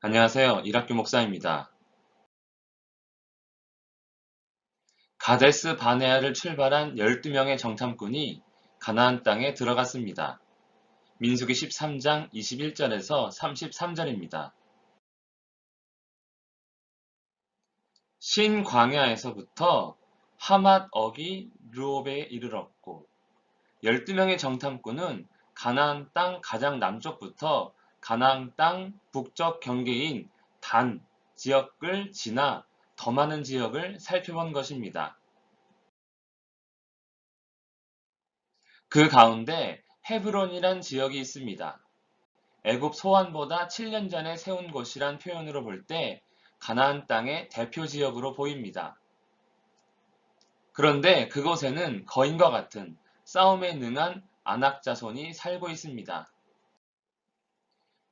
안녕하세요. 이학규 목사입니다. 가데스 바네아를 출발한 12명의 정탐꾼이 가나안 땅에 들어갔습니다. 민수기 13장 21절에서 33절입니다. 신광야에서부터 하맛 어기 르옵에 이르렀고 12명의 정탐꾼은 가나안 땅 가장 남쪽부터 가나안 땅 북쪽 경계인 단 지역을 지나 더 많은 지역을 살펴본 것입니다. 그 가운데 헤브론이란 지역이 있습니다. 애굽 소환보다 7년 전에 세운 곳이란 표현으로 볼 때 가나안 땅의 대표 지역으로 보입니다. 그런데 그곳에는 거인과 같은 싸움에 능한 아낙 자손이 살고 있습니다.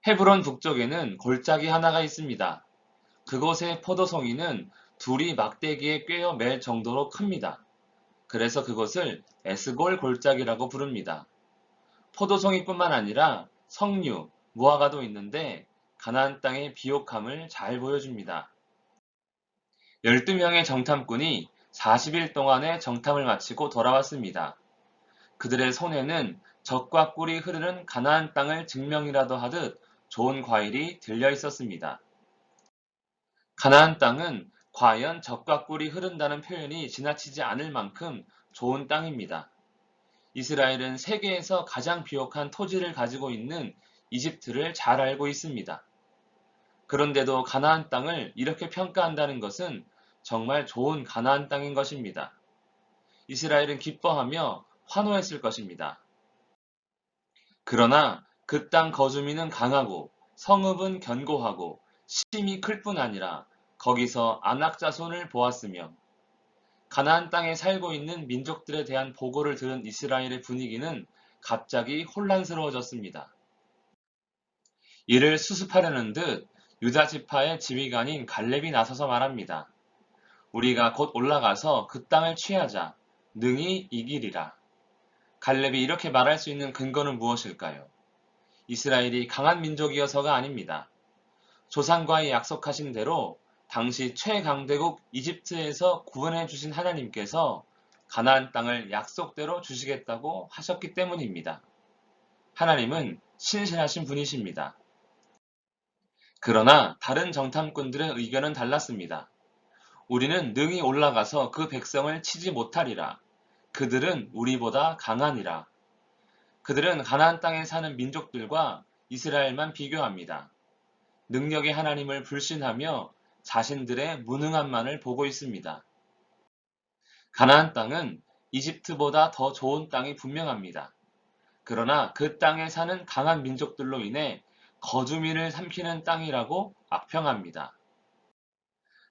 헤브론 북쪽에는 골짜기 하나가 있습니다. 그곳의 포도송이는 둘이 막대기에 꿰어 맬 정도로 큽니다. 그래서 그것을 에스골 골짜기라고 부릅니다. 포도송이뿐만 아니라 석류, 무화과도 있는데 가나안 땅의 비옥함을 잘 보여줍니다. 12명의 정탐꾼이 40일 동안의 정탐을 마치고 돌아왔습니다. 그들의 손에는 젖과 꿀이 흐르는 가나안 땅을 증명이라도 하듯 좋은 과일이 들려 있었습니다. 가나안 땅은 과연 젖과 꿀이 흐른다는 표현이 지나치지 않을 만큼 좋은 땅입니다. 이스라엘은 세계에서 가장 비옥한 토지를 가지고 있는 이집트를 잘 알고 있습니다. 그런데도 가나안 땅을 이렇게 평가한다는 것은 정말 좋은 가나안 땅인 것입니다. 이스라엘은 기뻐하며 환호했을 것입니다. 그러나 그 땅 거주민은 강하고 성읍은 견고하고 심이 클 뿐 아니라 거기서 아낙 자손을 보았으며 가나안 땅에 살고 있는 민족들에 대한 보고를 들은 이스라엘의 분위기는 갑자기 혼란스러워졌습니다. 이를 수습하려는 듯 유다 지파의 지휘관인 갈렙이 나서서 말합니다. 우리가 곧 올라가서 그 땅을 취하자. 능히 이기리라. 갈렙이 이렇게 말할 수 있는 근거는 무엇일까요? 이스라엘이 강한 민족이어서가 아닙니다. 조상과의 약속하신 대로 당시 최강대국 이집트에서 구원해 주신 하나님께서 가나안 땅을 약속대로 주시겠다고 하셨기 때문입니다. 하나님은 신실하신 분이십니다. 그러나 다른 정탐꾼들의 의견은 달랐습니다. 우리는 능히 올라가서 그 백성을 치지 못하리라. 그들은 우리보다 강하니라. 그들은 가나안 땅에 사는 민족들과 이스라엘만 비교합니다. 능력의 하나님을 불신하며 자신들의 무능함만을 보고 있습니다. 가나안 땅은 이집트보다 더 좋은 땅이 분명합니다. 그러나 그 땅에 사는 강한 민족들로 인해 거주민을 삼키는 땅이라고 악평합니다.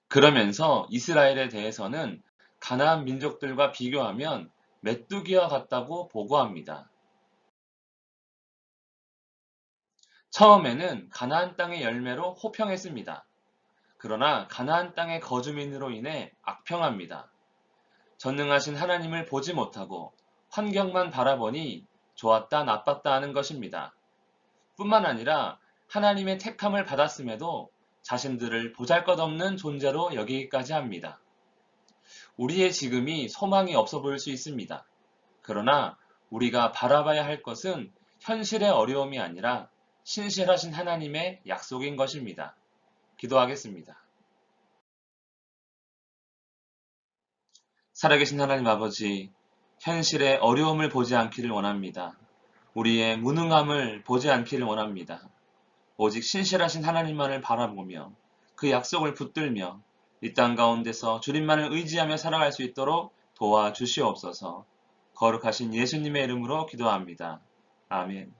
그러면서 이스라엘에 대해서는 가나안 민족들과 비교하면 메뚜기와 같다고 보고합니다. 처음에는 가나안 땅의 열매로 호평했습니다. 그러나 가나안 땅의 거주민으로 인해 악평합니다. 전능하신 하나님을 보지 못하고 환경만 바라보니 좋았다 나빴다 하는 것입니다. 뿐만 아니라 하나님의 택함을 받았음에도 자신들을 보잘것없는 존재로 여기기까지 합니다. 우리의 지금이 소망이 없어 보일 수 있습니다. 그러나 우리가 바라봐야 할 것은 현실의 어려움이 아니라 신실하신 하나님의 약속인 것입니다. 기도하겠습니다. 살아계신 하나님 아버지, 현실의 어려움을 보지 않기를 원합니다. 우리의 무능함을 보지 않기를 원합니다. 오직 신실하신 하나님만을 바라보며 그 약속을 붙들며 이 땅 가운데서 주님만을 의지하며 살아갈 수 있도록 도와주시옵소서. 거룩하신 예수님의 이름으로 기도합니다. 아멘.